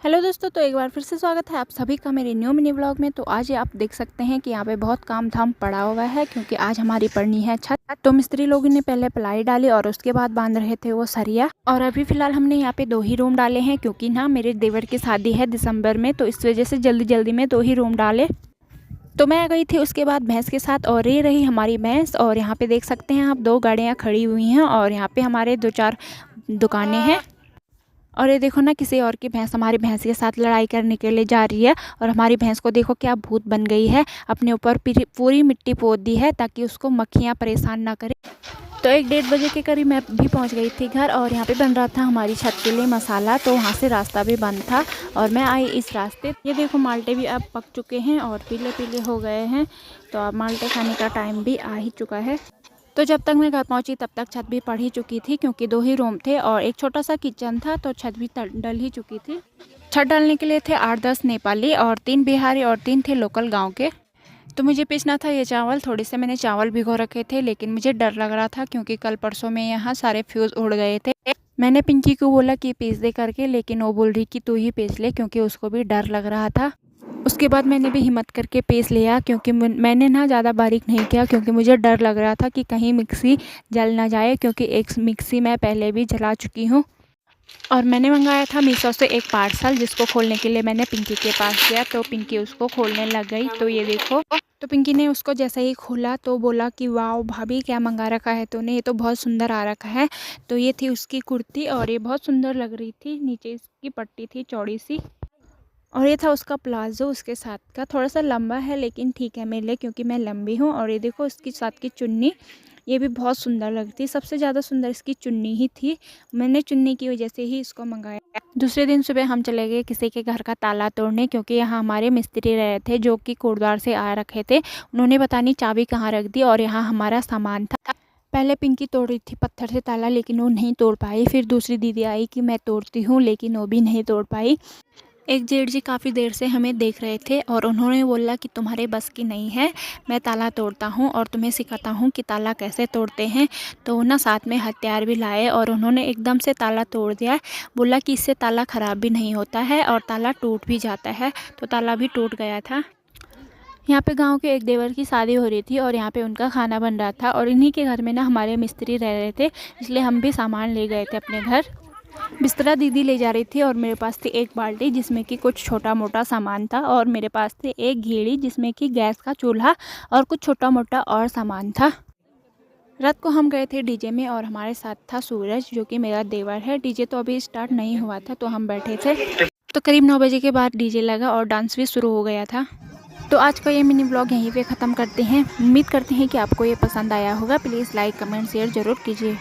Hello दोस्तों, तो एक बार फिर से स्वागत है आप सभी का मेरे न्यू मिनी ब्लॉग में। तो आज ये आप देख सकते हैं कि यहाँ पे बहुत काम धाम पड़ा हुआ है, क्योंकि आज हमारी पड़नी है छत। तो मिस्त्री लोगों ने पहले प्लाई डाली और उसके बाद बांध रहे थे वो सरिया। और अभी फिलहाल हमने यहाँ पे 2 ही रूम डाले हैं, क्योंकि ना मेरे देवर की शादी है दिसंबर में, तो इस वजह से जल्दी जल्दी में 2 ही रूम डाले। तो मैं गई थी उसके बाद भैंस के साथ, और ये रही हमारी भैंस। और यहाँ पे देख सकते हैं आप 2 गाड़ियाँ खड़ी हुई हैं, और यहाँ पे हमारे 2-4 दुकानें हैं। और ये देखो ना, किसी और की भैंस हमारी भैंस के साथ लड़ाई करने के लिए जा रही है। और हमारी भैंस को देखो क्या भूत बन गई है, अपने ऊपर पूरी मिट्टी पोत दी है ताकि उसको मक्खियाँ परेशान ना करें। तो 1-1:30 बजे के करीब मैं भी पहुंच गई थी घर, और यहाँ पे बन रहा था हमारी छत के लिए मसाला। तो वहाँ से रास्ता भी बंद था और मैं आई इस रास्ते। ये देखो माल्टे भी अब पक चुके हैं और पीले पीले हो गए हैं, तो अब माल्टे खाने का टाइम भी आ ही चुका है। तो जब तक मैं घर पहुंची तब तक छत भी पड़ ही चुकी थी, क्योंकि 2 ही रूम थे और एक छोटा सा किचन था, तो छत भी डल ही चुकी थी। छत डालने के लिए थे 8-10 नेपाली और 3 बिहारी और 3 थे लोकल गांव के। तो मुझे पीसना था ये चावल। थोड़े से मैंने चावल भिगो रखे थे, लेकिन मुझे डर लग रहा था क्योंकि कल परसों में यहाँ सारे फ्यूज़ उड़ गए थे। मैंने पिंकी को बोला कि पीस दे करके, लेकिन वो बोल रही कि तू ही पीस ले, क्योंकि उसको भी डर लग रहा था। उसके बाद मैंने भी हिम्मत करके पीस लिया, क्योंकि मैंने ना ज़्यादा बारीक नहीं किया, क्योंकि मुझे डर लग रहा था कि कहीं मिक्सी जल ना जाए, क्योंकि एक मिक्सी मैं पहले भी जला चुकी हूँ। और मैंने मंगाया था मीशो से एक पार्सल, जिसको खोलने के लिए मैंने पिंकी के पास गया, तो पिंकी उसको खोलने लग गई। तो ये देखो, तो पिंकी ने उसको जैसे ही खोला तो बोला कि वाह भाभी क्या मंगा रखा है तूने, ये तो बहुत सुंदर आ रखा है। तो ये थी उसकी कुर्ती, और ये बहुत सुंदर लग रही थी। नीचे इसकी पट्टी थी चौड़ी सी, और ये था उसका प्लाजो उसके साथ का। थोड़ा सा लंबा है लेकिन ठीक है मेरे लिए, क्योंकि मैं लंबी हूँ। और ये देखो उसके साथ की चुन्नी, ये भी बहुत सुंदर लगती है। सबसे ज़्यादा सुंदर इसकी चुन्नी ही थी। मैंने चुन्नी की वजह से ही इसको मंगाया। दूसरे दिन सुबह हम चले गए किसी के घर का ताला तोड़ने, क्योंकि यहाँ हमारे मिस्त्री रहे थे जो कि कोटद्वार से आ रखे थे। उन्होंने पता नहीं चाबी कहाँ रख दी, और यहाँ हमारा सामान था। पहले पिंकी तोड़ रही थी पत्थर से ताला, लेकिन वो नहीं तोड़ पाई। फिर दूसरी दीदी आई कि मैं तोड़ती हूँ, लेकिन वो भी नहीं तोड़ पाई। एक जेठ जी काफ़ी देर से हमें देख रहे थे, और उन्होंने बोला कि तुम्हारे बस की नहीं है, मैं ताला तोड़ता हूँ और तुम्हें सिखाता हूँ कि ताला कैसे तोड़ते हैं। तो ना साथ में हथियार भी लाए, और उन्होंने एकदम से ताला तोड़ दिया। बोला कि इससे ताला ख़राब भी नहीं होता है और ताला टूट भी जाता है। तो ताला भी टूट गया था। यहाँ पे गांव के एक देवर की शादी हो रही थी, और यहाँ पे उनका खाना बन रहा था, और इन्हीं के घर में ना हमारे मिस्त्री रह रहे थे, इसलिए हम भी सामान ले गए थे अपने घर। बिस्तरा दीदी ले जा रही थी, और मेरे पास थी एक बाल्टी जिसमें कि कुछ छोटा मोटा सामान था, और मेरे पास थी एक घीड़ी जिसमें कि गैस का चूल्हा और कुछ छोटा मोटा और सामान था। रात को हम गए थे डीजे में, और हमारे साथ था सूरज जो कि मेरा देवर है। डीजे तो अभी स्टार्ट नहीं हुआ था, तो हम बैठे थे। तो करीब 9 बजे के बाद डीजे लगा और डांस भी शुरू हो गया था। तो आज का ये मिनी ब्लॉग यहीं पे ख़त्म करते हैं। उम्मीद करते हैं कि आपको ये पसंद आया होगा। प्लीज़ लाइक कमेंट शेयर ज़रूर कीजिए।